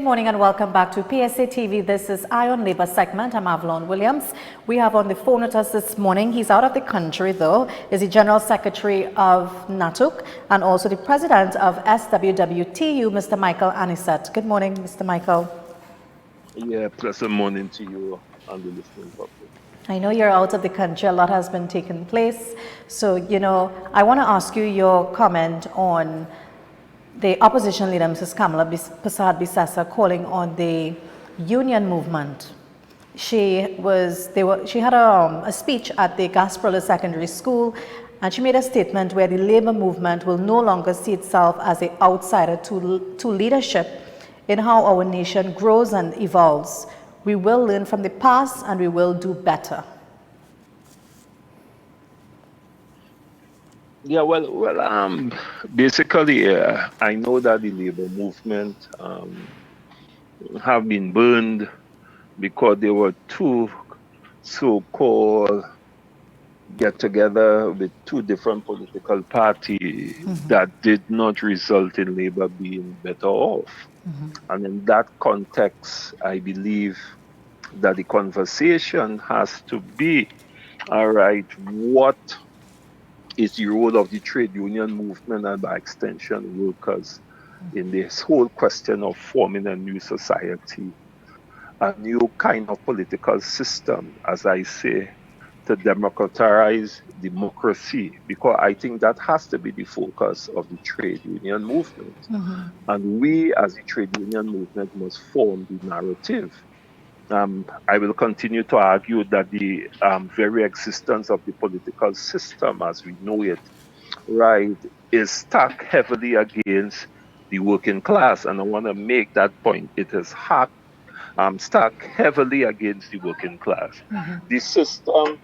morning and welcome back to PSA TV. This is Eye on Labour segment. I'm Avalon Williams. We have on the phone with us this morning, he's out of the country though, is the General Secretary of NATUC and also the President of SWWTU, Mr. Micheal Annisette. Good morning, Mr. Micheal. Yeah, pleasant morning to you and the listening public. I know you're out of the country, a lot has been taking place. So, I want to ask you your comment on the opposition leader, Mrs. Kamala Bissassa, calling on the union movement. She had a speech at the Gasparilla Secondary School, and she made a statement where the labor movement will no longer see itself as an outsider to leadership in how our nation grows and evolves. We will learn from the past and we will do better. Yeah, basically, I know that the labor movement have been burned because there were two so-called get-together with two different political parties that did not result in labor being better off. And in that context, I believe that the conversation has to be, all right, what is the role of the trade union movement and by extension workers in this whole question of forming a new society, a new kind of political system, as I say, to democratize democracy, because I think that has to be the focus of the trade union movement. And we as the trade union movement must form the narrative. I will continue to argue that the very existence of the political system as we know it, right, is stacked heavily against the working class. And I want to make that point. It is stacked heavily against the working class. The system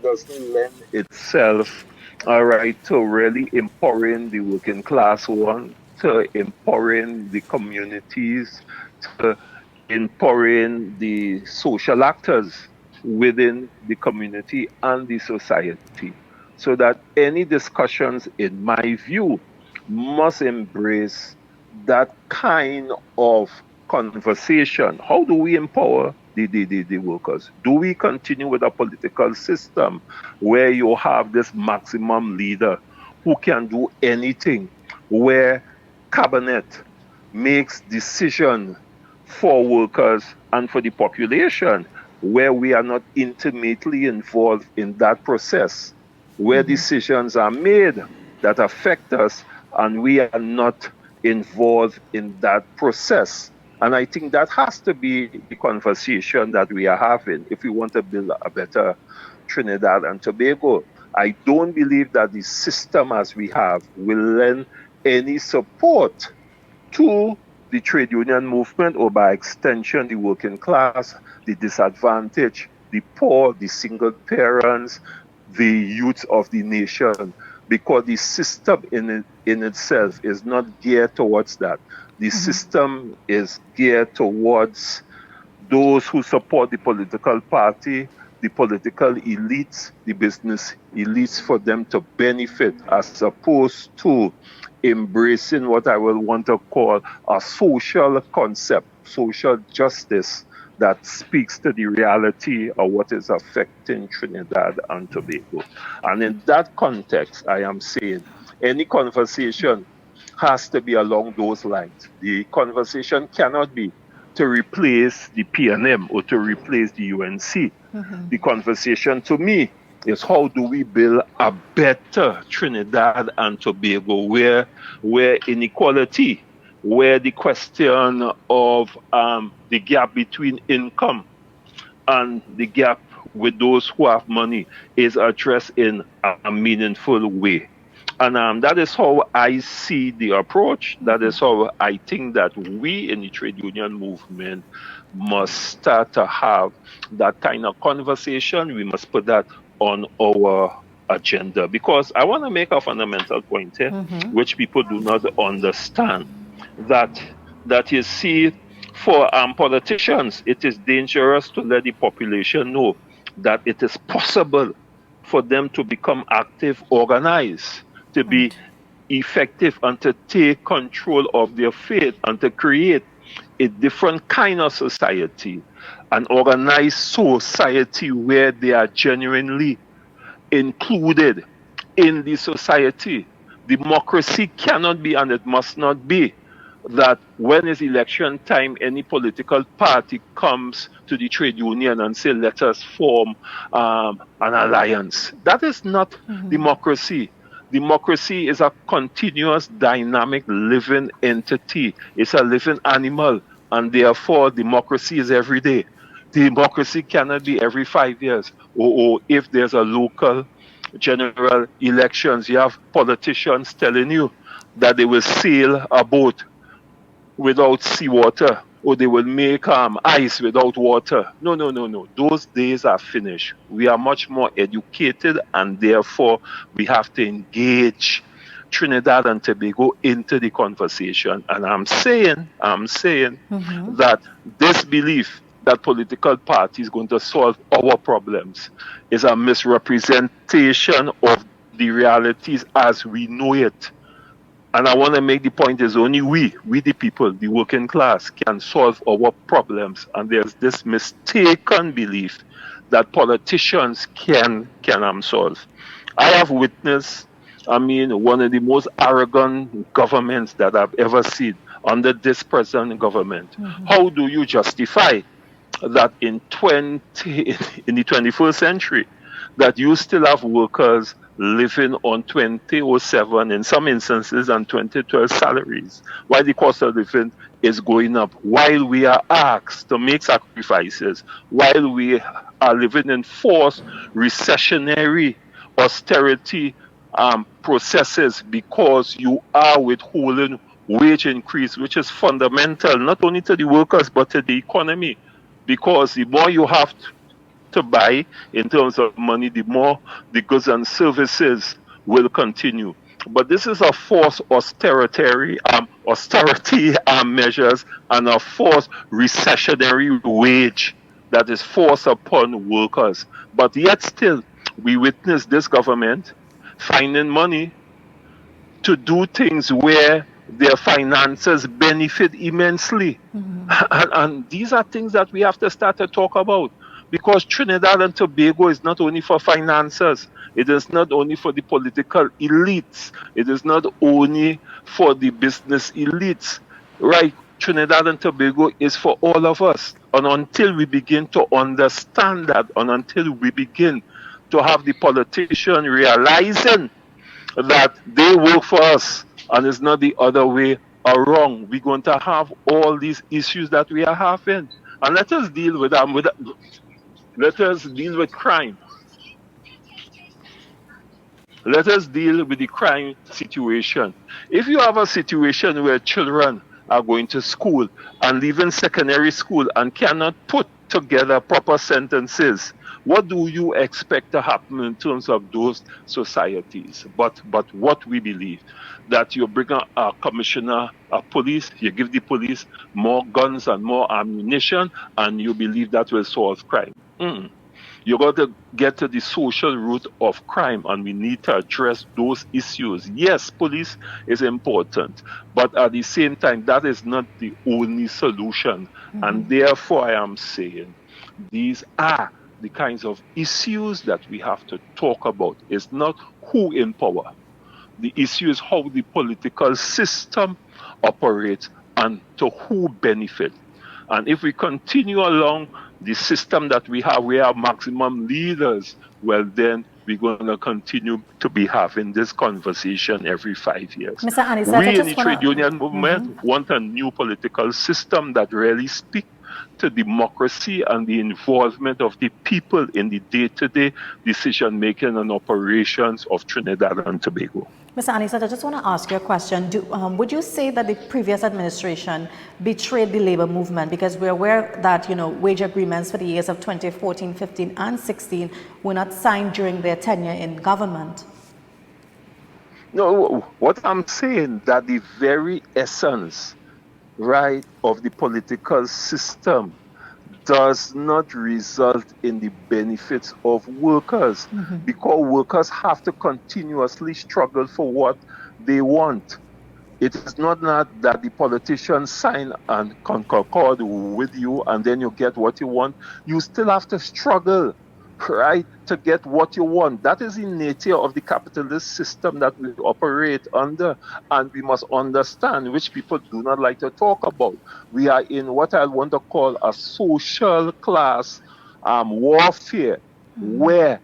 doesn't lend itself, all right, to really empowering the working class one, to empowering the communities, to empowering the social actors within the community and the society. So that any discussions, in my view, must embrace that kind of conversation. How do we empower the workers? Do we continue with a political system where you have this maximum leader who can do anything, where cabinet makes decisions for workers and for the population, where we are not intimately involved in that process, where decisions are made that affect us and we are not involved in that process? And I think that has to be the conversation that we are having if we want to build a better Trinidad and Tobago. I don't believe that the system as we have will lend any support to the trade union movement, or by extension, the working class, the disadvantaged, the poor, the single parents, the youth of the nation, because the system in itself is not geared towards that. The system is geared towards those who support the political party, the political elites, the business elites, for them to benefit, as opposed to embracing what I will want to call a social concept, social justice, that speaks to the reality of what is affecting Trinidad and Tobago. And in that context, I am saying any conversation has to be along those lines. The conversation cannot be to replace the PNM or to replace the UNC. The conversation to me is how do we build a better Trinidad and Tobago where inequality, where the question of the gap between income and the gap with those who have money is addressed in a meaningful way. And that is how I see the approach. That is how I think that we in the trade union movement must start to have that kind of conversation. We must put that on our agenda, because I want to make a fundamental point here, which people do not understand, that you see, for politicians, it is dangerous to let the population know that it is possible for them to become active, organized, to be effective and to take control of their fate and to create a different kind of society, an organized society where they are genuinely included in the society. Democracy cannot be and it must not be that when it's election time, any political party comes to the trade union and say, let us form an alliance. That is not democracy. Democracy is a continuous, dynamic, living entity. It's a living animal, and therefore democracy is every day. Democracy cannot be every 5 years, or if there's a local general elections, you have politicians telling you that they will sail a boat without seawater, or they will make ice without water. No, no, no, no. Those days are finished. We are much more educated, and therefore we have to engage Trinidad and Tobago into the conversation. And I'm saying that this belief that political party is going to solve our problems is a misrepresentation of the realities as we know it. And I want to make the point is only we the people, the working class, can solve our problems. And there's this mistaken belief that politicians can solve. I have witnessed, one of the most arrogant governments that I've ever seen under this present government. How do you justify that in the 21st century, that you still have workers living on 2007, in some instances, and 2012 salaries, while the cost of living is going up, while we are asked to make sacrifices, while we are living in forced recessionary austerity processes, because you are withholding wage increase, which is fundamental not only to the workers but to the economy, because the more you have to buy in terms of money, the more the goods and services will continue. But this is a forced austerity measures and a forced recessionary wage that is forced upon workers. But yet still, we witness this government finding money to do things where their finances benefit immensely. And these are things that we have to start to talk about. Because Trinidad and Tobago is not only for finances, it is not only for the political elites, it is not only for the business elites, right? Trinidad and Tobago is for all of us. And until we begin to understand that, and until we begin to have the politician realizing that they work for us and it's not the other way around, we're going to have all these issues that we are having. And let us deal with them. Let us deal with crime. Let us deal with the crime situation. If you have a situation where children are going to school and leaving secondary school and cannot put together proper sentences, what do you expect to happen in terms of those societies? But what we believe, that you bring a commissioner of police, you give the police more guns and more ammunition, and you believe that will solve crime. You got to get to the social root of crime, and we need to address those issues. Yes, police is important, but at the same time, that is not the only solution. And therefore, I am saying these are the kinds of issues that we have to talk about. It's not who in power. The issue is how the political system operates and to who benefit. And if we continue along the system that we have maximum leaders, well, then we're going to continue to be having this conversation every 5 years. Mr. Annisette, We in the trade union movement want a new political system that really speaks to democracy and the involvement of the people in the day-to-day decision-making and operations of Trinidad and Tobago. Mr. Annisette, I just want to ask you a question. Would you say that the previous administration betrayed the labor movement? Because we're aware that, wage agreements for the years of 2014, 15, and 16 were not signed during their tenure in government. No, what I'm saying, that the very essence, right, of the political system does not result in the benefits of workers, because workers have to continuously struggle for what they want. It is not that the politicians sign and concord with you and then you get what you want. You still have to struggle, right, to get what you want. That is the nature of the capitalist system that we operate under. And we must understand, which people do not like to talk about. We are in what I want to call a social class warfare, where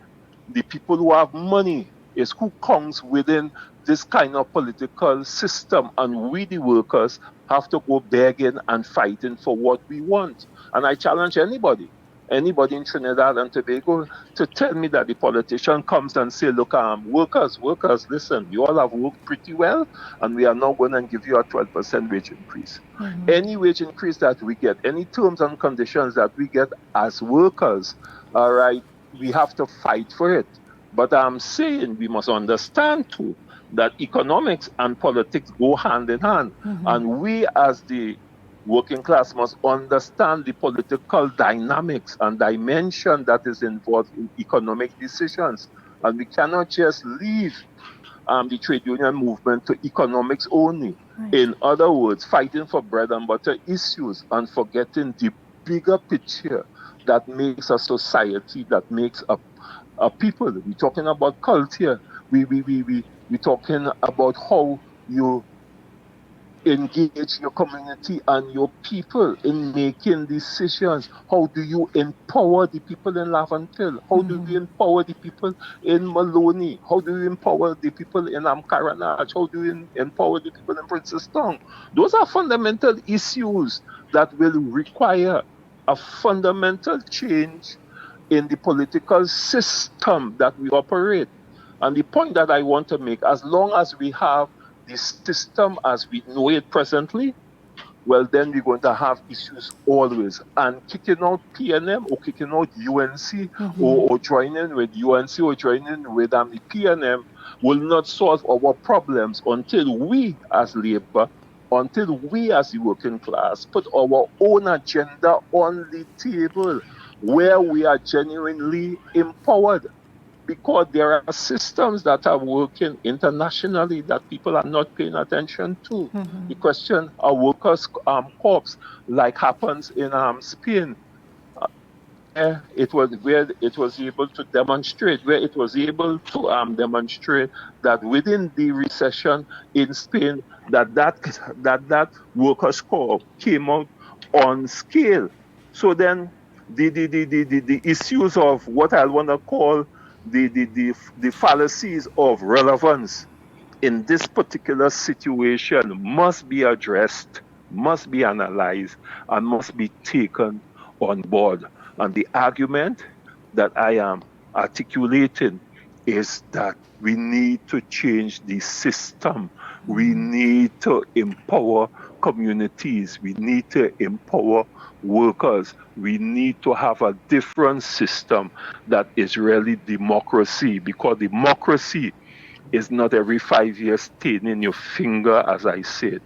the people who have money is who comes within this kind of political system, and we, the workers, have to go begging and fighting for what we want. And I challenge anybody in Trinidad and Tobago to tell me that the politician comes and say, look, workers, listen, you all have worked pretty well, and we are now going to give you a 12% wage increase. Any wage increase that we get, any terms and conditions that we get as workers, all right, we have to fight for it. But I'm saying we must understand too that economics and politics go hand in hand. And we as the working class must understand the political dynamics and dimension that is involved in economic decisions. And we cannot just leave the trade union movement to economics only. In other words, fighting for bread and butter issues and forgetting the bigger picture that makes a society, that makes a people. We're talking about culture. We're talking about how you engage your community and your people in making decisions. How do you empower the people in Laventille? How do you empower the people in Maloney? How do you empower the people in Amcaranach? How do you empower the people in Princess Town? Those are fundamental issues that will require a fundamental change in the political system that we operate. And the point that I want to make, as long as we have the system as we know it presently, well, then we're going to have issues always. And kicking out PNM or kicking out UNC or joining with UNC or joining with the PNM will not solve our problems until we as labor, until we as the working class put our own agenda on the table where we are genuinely empowered. Because there are systems that are working internationally that people are not paying attention to. The question of workers' corps, like happens in Spain, where it was able to demonstrate, that within the recession in Spain, that workers' corps came out on scale. So then the issues of what I want to call the fallacies of relevance in this particular situation must be addressed, must be analyzed, and must be taken on board. And the argument that I am articulating is that we need to change the system. We need to empower communities. We need to empower workers. We need to have a different system that is really democracy, because democracy is not every 5 years staining your finger, as I said.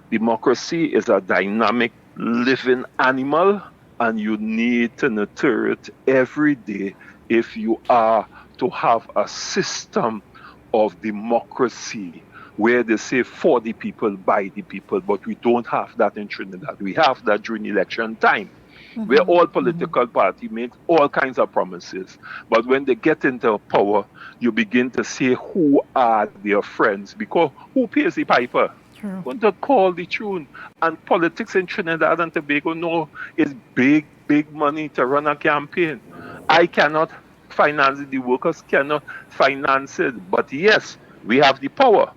Democracy is a dynamic, living animal, and you need to nurture it every day if you are to have a system of democracy where they say for the people, by the people, but we don't have that in Trinidad. We have that during election time, where all political parties make all kinds of promises. But when they get into power, you begin to say who are their friends, because who pays the piper? Going to call the tune. And politics in Trinidad and Tobago know is big, big money to run a campaign. I cannot finance it, the workers cannot finance it. But yes, we have the power.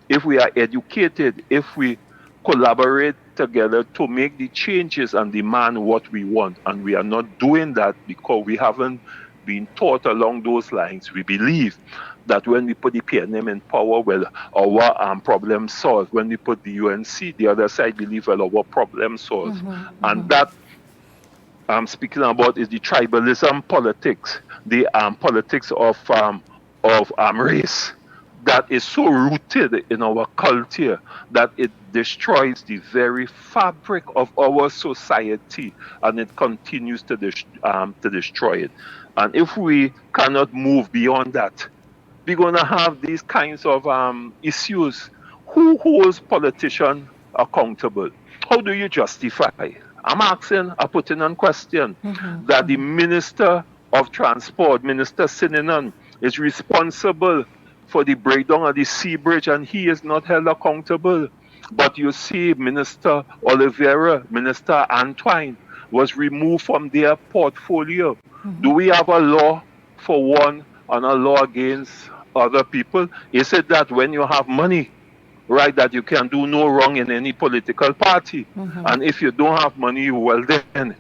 If we are educated, if we collaborate together to make the changes and demand what we want. And we are not doing that because we haven't been taught along those lines. We believe that when we put the PNM in power, well, our problem solved. When we put the UNC, the other side believe, well, our problem solved. And that I'm speaking about is the tribalism politics, the politics of race that is so rooted in our culture that it destroys the very fabric of our society, and it continues to destroy it. And if we cannot move beyond that, we're going to have these kinds of issues. Who holds politicians accountable? How do you justify? I'm asking, I'm putting on question that the Minister of Transport, Minister Sininan, is responsible for the breakdown of the sea bridge and he is not held accountable. But you see, Minister Oliveira, Minister Antoine was removed from their portfolio. Do we have a law for one and a law against other people? Is it that when you have money, right, that you can do no wrong in any political party? And if you don't have money, well then,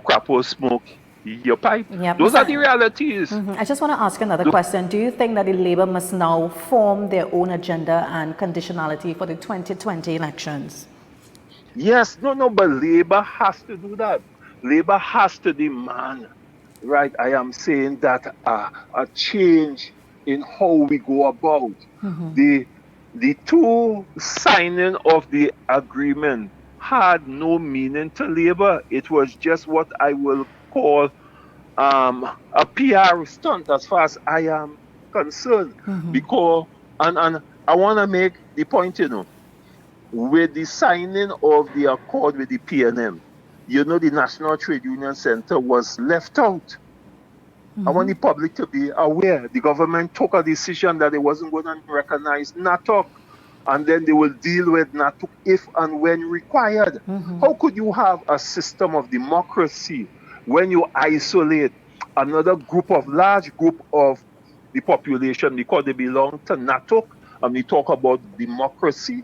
crap or smoke your pipe. Yeah, Those are the realities. I just want to ask another question. Do you think that the Labour must now form their own agenda and conditionality for the 2020 elections? Yes, no, but Labour has to do that. Labour has to demand, right? I am saying that a change in how we go about the two signing of the agreement had no meaning to Labour. It was just what I will call a PR stunt as far as I am concerned. Because and I want to make the point, with the signing of the accord with the PNM, the National Trade Union Center was left out. I want the public to be aware. The government took a decision that it wasn't going to recognize NATUC, and then they will deal with NATUC if and when required. How could you have a system of democracy when you isolate another large group of the population because they belong to NATUC, and we talk about democracy?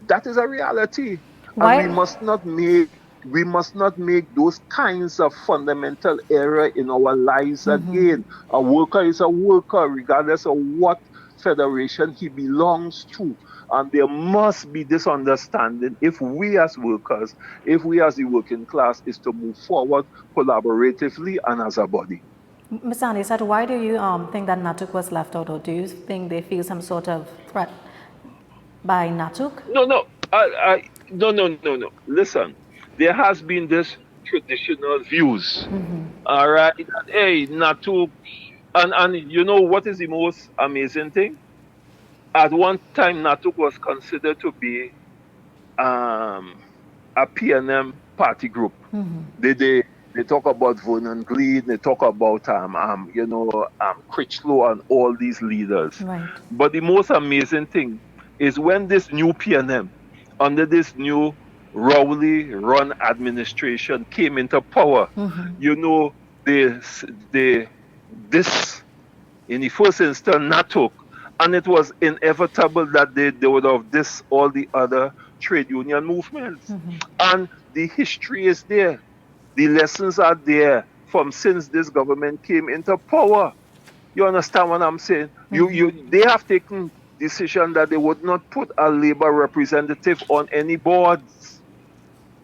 That is a reality. Why? And we must not make those kinds of fundamental error in our lives again. A worker is a worker regardless of what federation he belongs to. And there must be this understanding if we as workers, if we as the working class is to move forward collaboratively and as a body. Ms. Annisette, why do you think that NATUC was left out, or do you think they feel some sort of threat by NATUC? No. Listen, there has been this traditional views, all right? Hey, NATUC, and you know what is the most amazing thing? At one time, NATUC was considered to be a PNM party group. They talk about Vernon Gleed, they talk about Critchlow and all these leaders. Right. But the most amazing thing is when this new PNM, under this new Rowley-run administration came into power, this in the first instance NATUC, and it was inevitable that they would have this all the other trade union movements. And the history is there. The lessons are there from since this government came into power. You understand what I'm saying? They have taken decision that they would not put a Labour representative on any boards.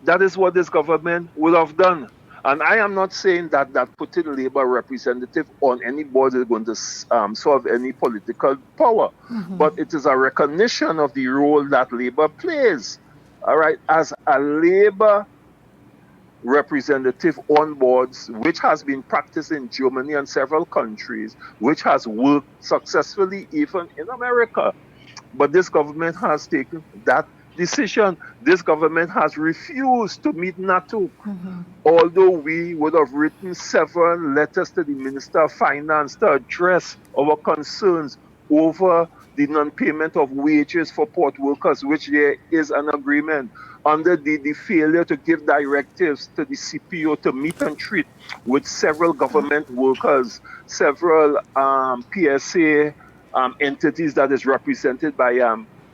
That is what this government would have done. And I am not saying that putting Labour representative on any board is going to solve any political power. But it is a recognition of the role that Labour plays. All right, as a Labour representative on boards, which has been practiced in Germany and several countries, which has worked successfully even in America. But this government has taken that decision. This government has refused to meet NATUC. Although we would have written several letters to the Minister of Finance to address our concerns over the non-payment of wages for port workers, which there is an agreement, under the failure to give directives to the CPO to meet and treat with several government workers, several PSA entities that is represented by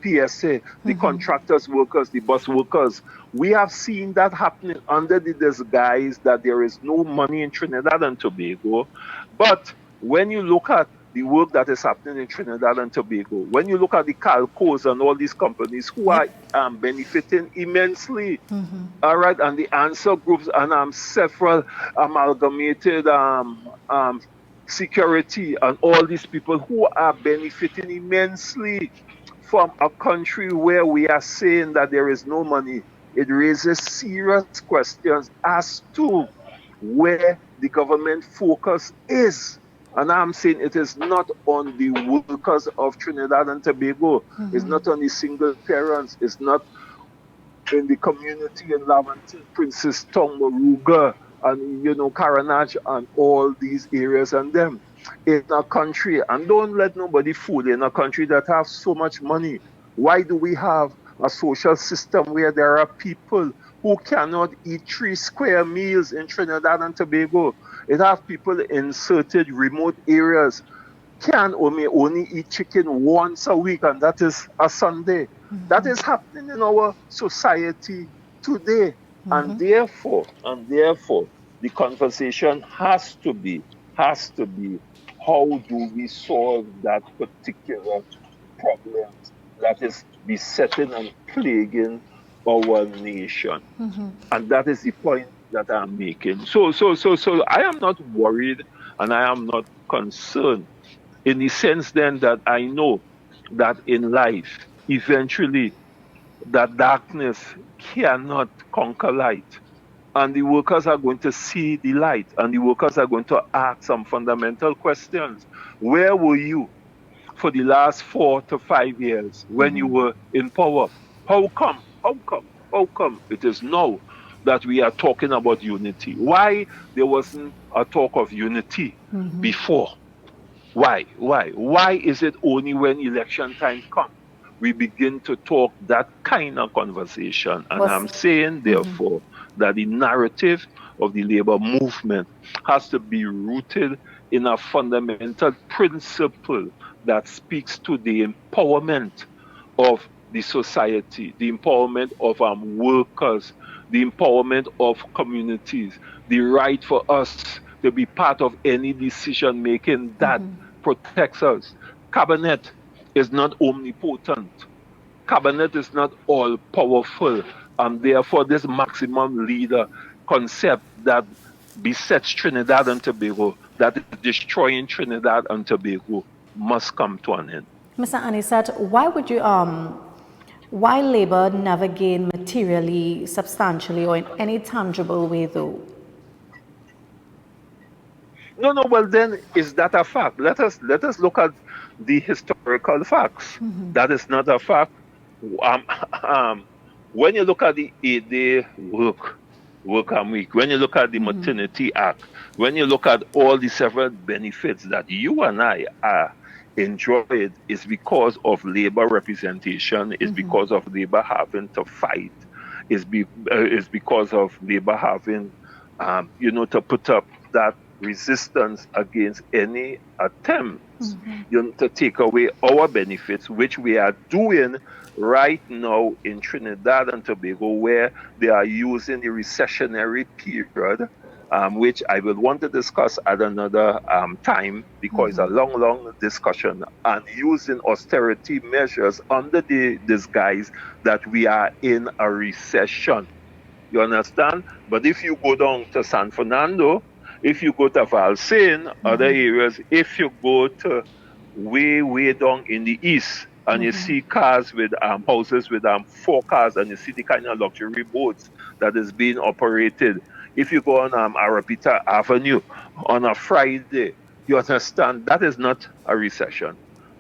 PSA, the contractors workers, the bus workers. We have seen that happening under the disguise that there is no money in Trinidad and Tobago. But when you look at the work that is happening in Trinidad and Tobago, when you look at the Calcos and all these companies who are benefiting immensely, all right, and the answer groups and several amalgamated security and all these people who are benefiting immensely from a country where we are saying that there is no money, it raises serious questions as to where the government focus is. And I'm saying it is not on the workers of Trinidad and Tobago. It's not on the single parents. It's not in the community in Laventille, Princess Tongue, Moruga, and Caranach and all these areas and them. In a country, and don't let nobody fool you, in a country that have so much money. Why do we have a social system where there are people who cannot eat 3 square meals in Trinidad and Tobago? It have people in certain remote areas can or may only eat chicken once a week, and that is a Sunday. That is happening in our society today. And therefore, the conversation has to be, how do we solve that particular problem that is besetting and plaguing our nation? And that is the point that I'm making. So I am not worried and I am not concerned in the sense then that I know that in life, eventually, that darkness cannot conquer light. And the workers are going to see the light, and the workers are going to ask some fundamental questions. Where were you for the last 4 to 5 years when you were in power? How come? How come? How come it is now that we are talking about unity? Why there wasn't a talk of unity before? Why? Why? Why is it only when election time comes we begin to talk that kind of conversation? And I'm Was saying, therefore, that the narrative of the labor movement has to be rooted in a fundamental principle that speaks to the empowerment of the society, the empowerment of workers, the empowerment of communities, the right for us to be part of any decision making that protects us. Cabinet is not omnipotent. Cabinet is not all powerful. And therefore, this maximum leader concept that besets Trinidad and Tobago, that is destroying Trinidad and Tobago, must come to an end. Mr. Annisette, why labor never gain materially, substantially, or in any tangible way, though? No, no. Well, then is that a fact? Let us look at the historical facts. That is not a fact. Um, um, when you look at the 8-day work and week, when you look at the Maternity Act, when you look at all the several benefits that you and I are enjoyed, is because of labor representation, is because of labor having to fight, is because of labor having, to put up that resistance against any attempts, to take away our benefits, which we are doing right now in Trinidad and Tobago, where they are using the recessionary period, which I will want to discuss at another time because it's a long, long discussion, and using austerity measures under the disguise that we are in a recession. You understand? But if you go down to San Fernando, if you go to Valsain, other areas, if you go to way, way down in the east, and you see cars with houses with 4 cars, and you see the kind of luxury boats that is being operated. If you go on Arapita Avenue on a Friday, you understand that is not a recession.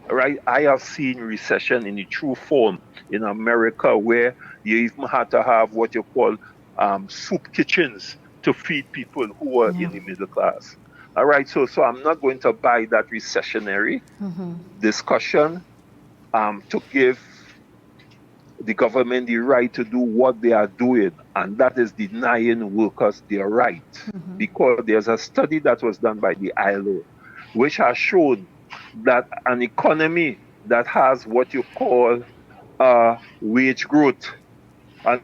Right? I have seen recession in the true form in America, where you even had to have what you call soup kitchens to feed people who are in the middle class. All right, so I'm not going to buy that recessionary discussion to give the government the right to do what they are doing, and that is denying workers their right. Because there's a study that was done by the ILO, which has shown that an economy that has what you call wage growth, an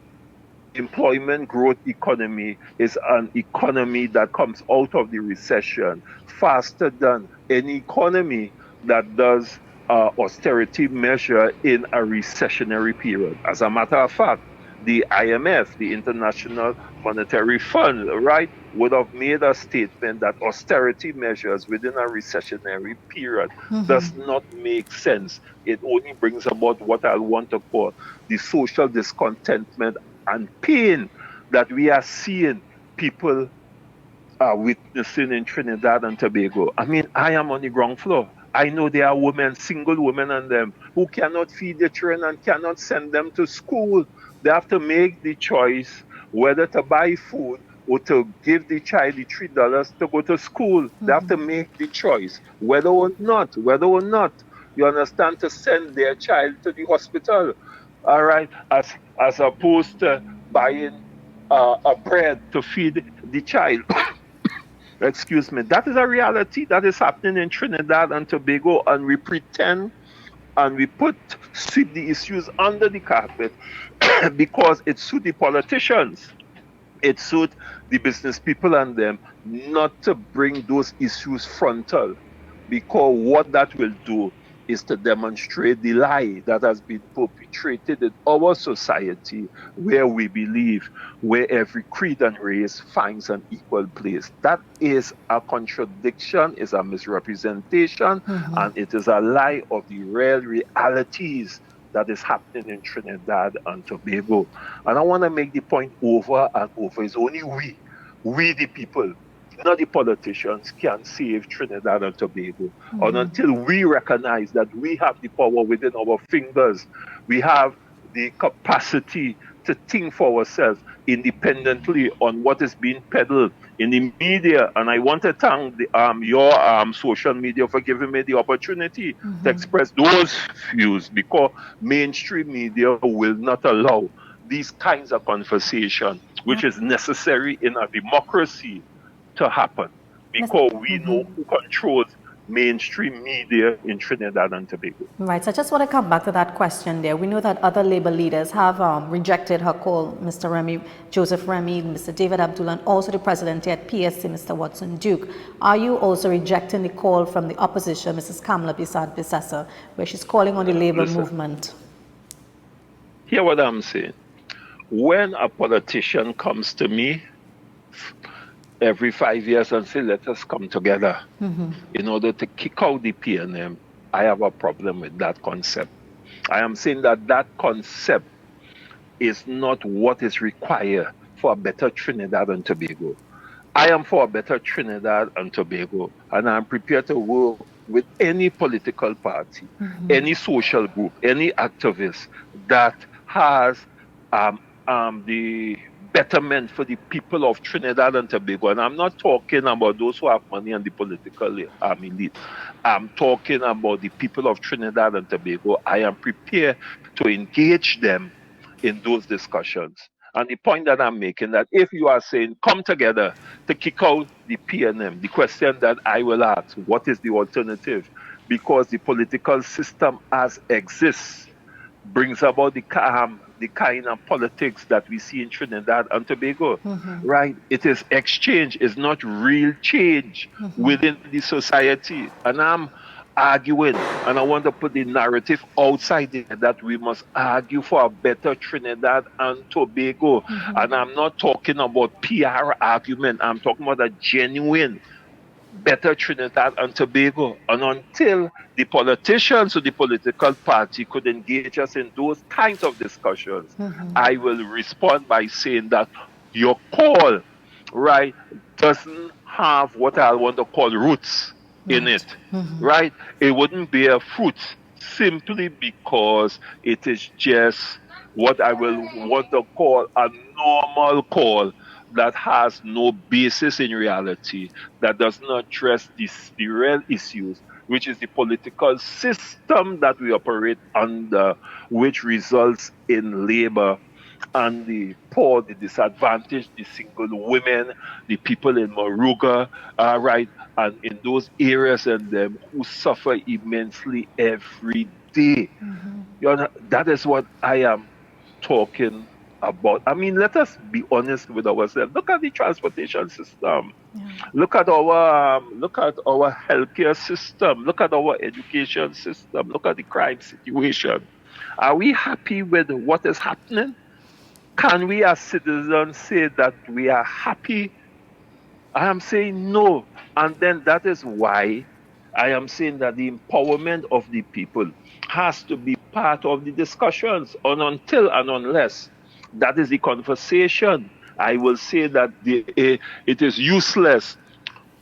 employment growth economy, is an economy that comes out of the recession faster than any economy that does austerity measure in a recessionary period. As a matter of fact, the IMF, the International Monetary Fund, right, would have made a statement that austerity measures within a recessionary period does not make sense. It only brings about what I want to call the social discontentment and pain that we are seeing people are witnessing in Trinidad and Tobago. I mean, I am on the ground floor. I know there are women, single women and them, who cannot feed their children and cannot send them to school. They have to make the choice whether to buy food or to give the child the $3 to go to school. They have to make the choice whether or not, you understand, to send their child to the hospital. All right, as opposed to buying a bread to feed the child. Excuse me. That is a reality that is happening in Trinidad and Tobago, and we pretend and we sweep the issues under the carpet because it suits the politicians, it suits the business people and them not to bring those issues frontal, because what that will do is to demonstrate the lie that has been perpetrated in our society, where we believe where every creed and race finds an equal place. That is a contradiction, is a misrepresentation, and it is a lie of the real realities that is happening in Trinidad and Tobago. And I want to make the point over and over. It's only we the people, not the politicians, can save Trinidad and Tobago. And until we recognize that we have the power within our fingers, we have the capacity to think for ourselves independently on what is being peddled in the media. And I want to thank your social media for giving me the opportunity to express those views, because mainstream media will not allow these kinds of conversation, which is necessary in a democracy, to happen, because we know who controls mainstream media in Trinidad and Tobago. Right, so I just want to come back to that question there. We know that other Labour leaders have rejected her call, Mr. Remy, Joseph Remy, Mr. David Abdullah, and also the president at PSC, Mr. Watson Duke. Are you also rejecting the call from the opposition, Mrs. Kamala Bissassa, where she's calling on the Labour movement? Hear what I'm saying. When a politician comes to me every 5 years and say, let us come together in order to kick out the PNM, I have a problem with that concept. I am saying that that concept is not what is required for a better Trinidad and Tobago. I am for a better Trinidad and Tobago, and I'm prepared to work with any political party, any social group, any activist that has the betterment for the people of Trinidad and Tobago. And I'm not talking about those who have money and the political elite. I'm talking about the people of Trinidad and Tobago. I am prepared to engage them in those discussions. And the point that I'm making, that if you are saying come together to kick out the PNM, the question that I will ask, what is the alternative? Because the political system as exists brings about the kind of politics that we see in Trinidad and Tobago, right? It is exchange, it's not real change within the society. And I'm arguing, and I want to put the narrative outside there, that we must argue for a better Trinidad and Tobago. And I'm not talking about PR argument, I'm talking about a genuine better Trinidad and Tobago. And until the politicians or the political party could engage us in those kinds of discussions, I will respond by saying that your call, right, doesn't have what I want to call roots in it, right? It wouldn't bear fruit simply because it is just what I will want to call a normal call that has no basis in reality, that does not address the real issues, which is the political system that we operate under, which results in labor and the poor, the disadvantaged, the single women, the people in Moruga, right, and in those areas and them who suffer immensely every day. You know, that is what I am talking about. I mean, let us be honest with ourselves. Look at the transportation system. Look at our healthcare system. Look at our education system. Look at the crime situation. Are we happy with what is happening? Can we as citizens say that we are happy? I am saying no. And then that is why I am saying that the empowerment of the people has to be part of the discussions. And until and unless that is the conversation I will say that it is useless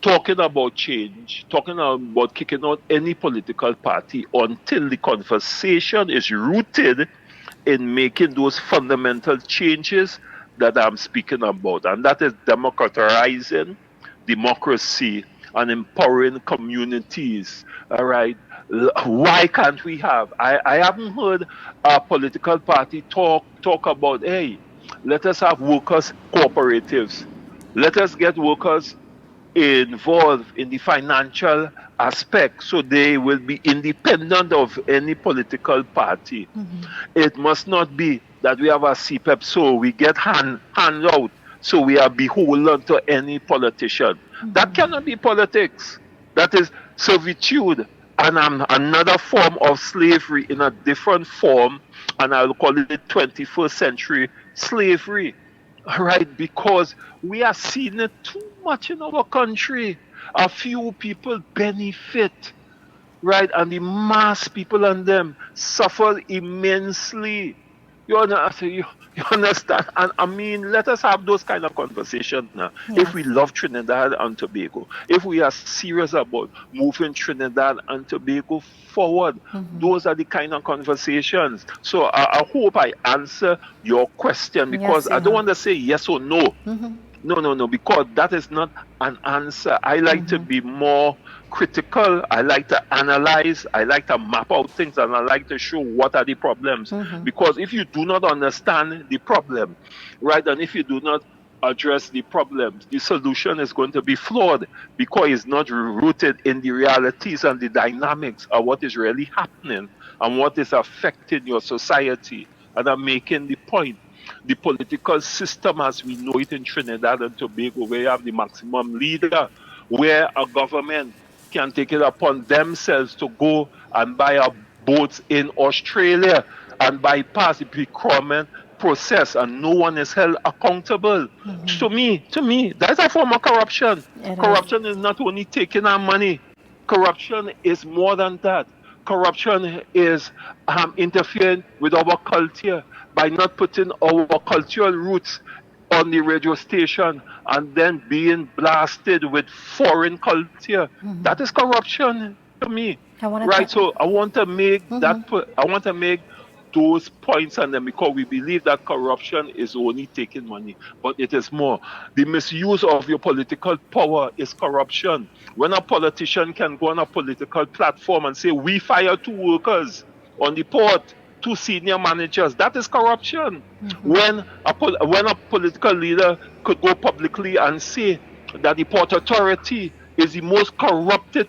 talking about change, talking about kicking out any political party until the conversation is rooted in making those fundamental changes that I'm speaking about. And that is democratizing democracy and empowering communities. All right. Why can't we have? I haven't heard a political party talk about, hey, let us have workers' cooperatives. Let us get workers involved in the financial aspect so they will be independent of any political party. It must not be that we have a CPEP so we get hand out so we are beholden to any politician. That cannot be politics. That is servitude and another form of slavery in a different form, and I'll call it 21st century slavery. All right, because we are seeing it too much in our country. A few people benefit, right? And the mass people and them suffer immensely. You understand? And I mean, let us have those kind of conversations now. If we Yes. love Trinidad and Tobago, if we are serious about moving Trinidad and Tobago forward, those are the kind of conversations. So I hope I answer your question because Yes, I you don't have. want to say yes or no. No, because that is not an answer. I like to be more critical. I like to analyze. I like to map out things and I like to show what are the problems. Because if you do not understand the problem, right, and if you do not address the problems, the solution is going to be flawed because it's not rooted in the realities and the dynamics of what is really happening and what is affecting your society. And I'm making the point the political system as we know it in Trinidad and Tobago, where you have the maximum leader, where a government can take it upon themselves to go and buy a boats in Australia and bypass the procurement process and no one is held accountable. To me, that's a form of corruption. It is. Corruption is not only taking our money, corruption is more than that. Corruption is interfering with our culture by not putting our cultural roots on the radio station and then being blasted with foreign culture. That is corruption to me. I want to Right. thank. So I want to make I want to make those points and then because we believe that corruption is only taking money, but it is more. The misuse of your political power is corruption. When a politician can go on a political platform and say, we fire 2 workers on the port, 2 senior managers, that is corruption. When a political leader could go publicly and say that the port authority is the most corrupted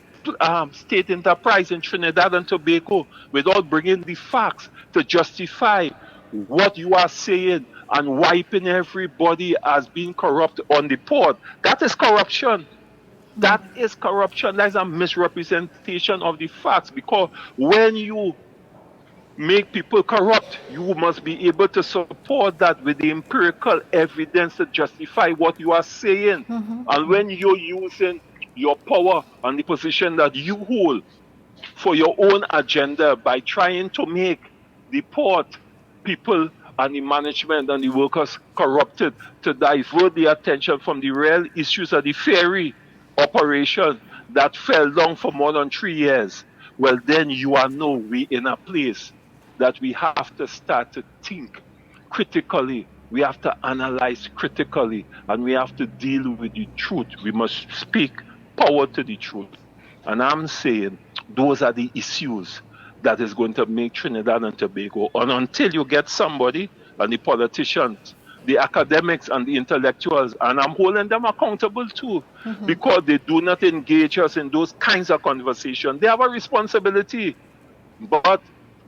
state enterprise in Trinidad and Tobago without bringing the facts to justify what you are saying and wiping everybody as being corrupt on the port. That is corruption. That is corruption. That is a misrepresentation of the facts because when you make people corrupt, you must be able to support that with the empirical evidence to justify what you are saying. And when you're using your power and the position that you hold for your own agenda by trying to make the port people and the management and the workers corrupted to divert the attention from the real issues of the ferry operation that fell down for more than 3 years, well, then you are know we in a place that we have to start to think critically. We have to analyze critically and we have to deal with the truth. We must speak power to the truth. And I'm saying those are the issues that is going to make Trinidad and Tobago. And until you get somebody and the politicians, the academics and the intellectuals, and I'm holding them accountable too, because they do not engage us in those kinds of conversations. They have a responsibility, but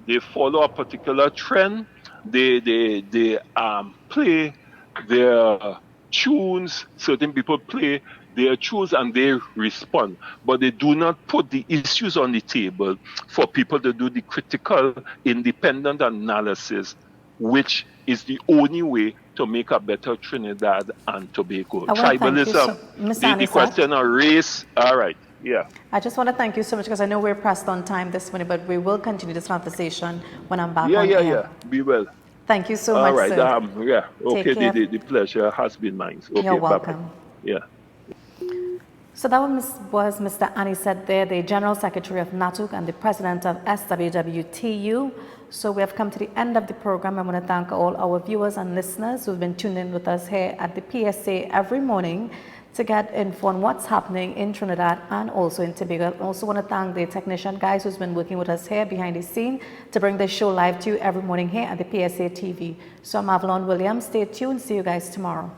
they follow a particular trend. They play their tunes. Certain people play their tunes and they respond, but they do not put the issues on the table for people to do the critical, independent analysis, which is the only way to make a better Trinidad and Tobago. I want to thank you, Tribalism, Ms. the Annisette. question of race. All right, yeah. I just want to thank you so much because I know we're pressed on time this minute, but we will continue this conversation when I'm back on air. Yeah. Be well. Thank you so All much, right. sir. Yeah. Take Okay. care. The pleasure has been mine. You're Okay. Bye bye. welcome. Yeah. So that was Mr. Annisette there, the General Secretary of NATUC and the President of SWWTU. So we have come to the end of the program. I want to thank all our viewers and listeners who've been tuned in with us here at the PSA every morning to get info on what's happening in Trinidad and also in Tobago. I also want to thank the technician guys who's been working with us here behind the scene to bring this show live to you every morning here at the PSA TV. So I'm Avalon Williams. Stay tuned. See you guys tomorrow.